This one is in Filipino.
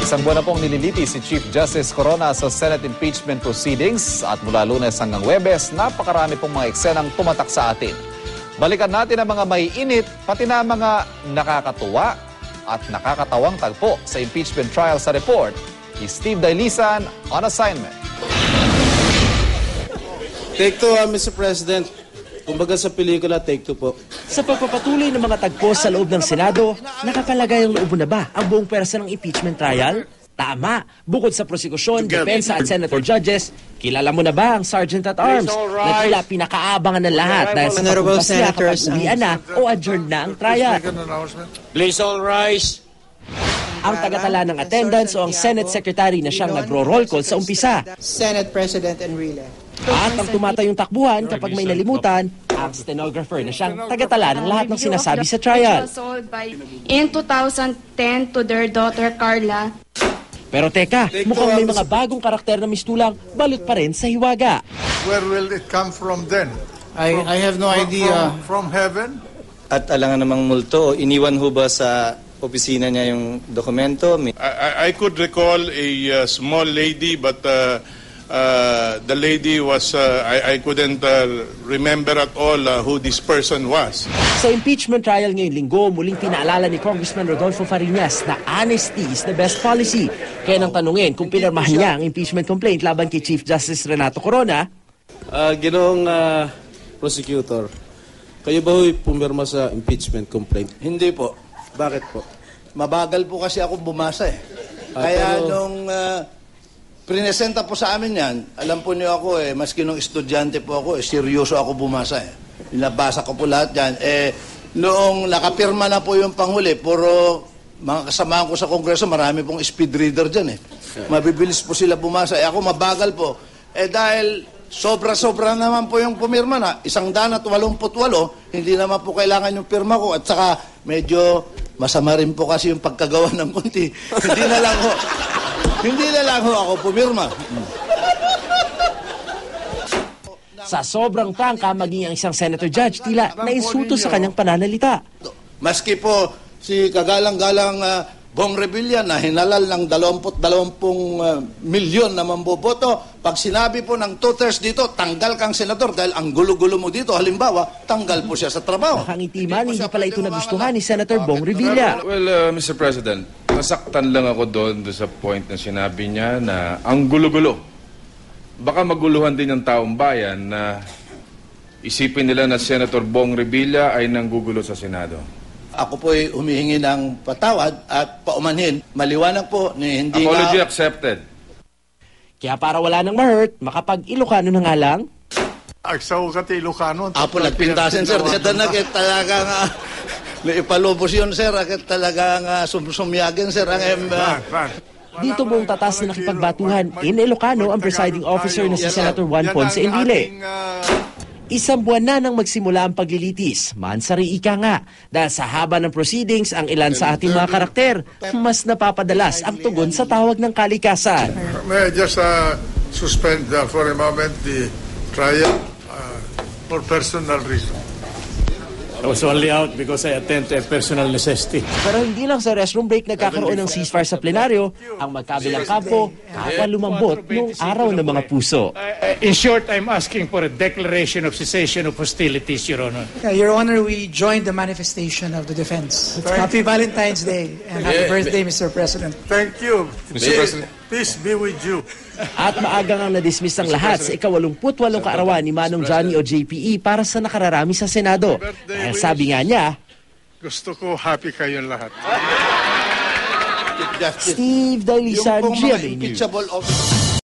Isang buwan na pong nililiti si Chief Justice Corona sa Senate impeachment proceedings at mula Lunes hanggang Huwebes, napakarami pong mga eksenang tumatak sa atin. Balikan natin ang mga maiinit, pati na mga nakakatuwa at nakakatawang tagpo sa impeachment trial sa report ni Steve Dailisan on assignment. Take two, Mr. President. Kumbaga sa pelikula, take two po. Sa pagpapatuloy ng mga tagpo sa loob ng Senado, nakakalagay ang loob na ba ang buong pwersa ng impeachment trial? Tama. Bukod sa prosekusyon, depensa at senator judges, kilala mo na ba ang Sergeant at Arms na tila pinakaabangan ng lahat dahil sa pagpapasya kapag uwian na o adjourned na ang trial? Please all rise. Ang tagatala ng attendance o ang Senate Secretary na siyang nagro-roll call sa umpisa. Senate President Enrile. At ang tumatayong takbuhan kapag may nalimutan, ang stenographer na siyang tagatala ng lahat ng sinasabi sa trial. In 2010 to their daughter Carla. Pero teka, mukhang may mga bagong karakter na mistulang balot pa rin sa hiwaga. Where will it come from then? I have no idea. From heaven? At alangan namang multo, iniwan ho ba sa opisina niya yung dokumento? I could recall a small lady, but the lady was, I couldn't remember at all who this person was. Sa impeachment trial ngayong linggo, muling pinaalala ni Congressman Rodolfo Fariñas na honesty is the best policy. Kaya nang tanungin kung pinirmahan niya ang impeachment complaint laban kay Chief Justice Renato Corona. Ginoong prosecutor, kayo ba ho'y pumirma sa impeachment complaint? Hindi po. Bakit po? Mabagal po kasi ako bumasa eh. Kaya nung prinesenta po sa amin yan, alam po niyo ako maski nung estudyante po ako seryoso ako bumasa eh. Binabasa ko po lahat yan. Noong nakapirma na po yung panghuli, puro mga kasamahan ko sa Kongreso, marami pong speed reader dyan eh. Mabibilis po sila bumasa. Ako mabagal po. Dahil sobra-sobra naman po yung pumirma na, 188, hindi naman po kailangan yung pirma ko. At saka medyo masama rin po kasi yung pagkagawa ng konti. Hindi na lang ho ako pumirma. Sa sobrang prangka, maging ang isang senator judge tila nainsulto sa kanyang pananalita. Maski po si kagalang-galang Bong Revilla na hinalal ng 20 milyon na mamboboto, pag sinabi po ng 2/3 dito, tanggal kang senador dahil ang gulo-gulo mo dito, halimbawa, tanggal po siya sa trabaho. Nakangiti man, hindi pala ito nagustuhan ni Senator Bong Revilla. Well, Mr. President, nasaktan lang ako doon sa point na sinabi niya na ang gulo-gulo. Baka maguluhan din ng taong bayan na isipin nila na Senator Bong Revilla ay nanggugulo sa Senado. Ako po'y humihingi ng patawad at paumanhin. Maliwanag po ni hindi Apology accepted. Kaya para wala nang ma-hurt, makapag-Ilocano na nga lang. Agsaw ka ti Ilocano. Apo nagpintasin, sir. Dito na talagang naipalubos yun, sir. Talagang sumsumyagin, sir. Dito buong tatas na nakipagbatuhan in Ilocano ang presiding officer na si Senator Juan Ponce Enrile. Isang buwan na nang magsimula ang paglilitis. Mansari ika nga. Dahil sa haba ng proceedings, ang ilan sa ating mga karakter, mas napapadalas ang tugon sa tawag ng kalikasan. May I just suspend for a moment the trial for personal reason. I was only out because I attend to a personal necessity. Pero hindi lang sa restroom break nagkakaroon ng ceasefire sa plenaryo, ang magkabilang kampo kapwa lumambot noong araw ng mga puso. In short, I'm asking for a declaration of cessation of hostilities, Your Honor. Your Honor, we joined the manifestation of the defense. Happy Valentine's Day and happy birthday, Mr. President. Thank you. Mr. President. Peace be with you. At maagang ang nadismiss ang lahat sa ika-88 kaarawan ni Manong Johnny o JPE para sa nakararami sa Senado. Dahil sabi nga niya, gusto ko happy kayong lahat. Steve Dailisan, GMA News.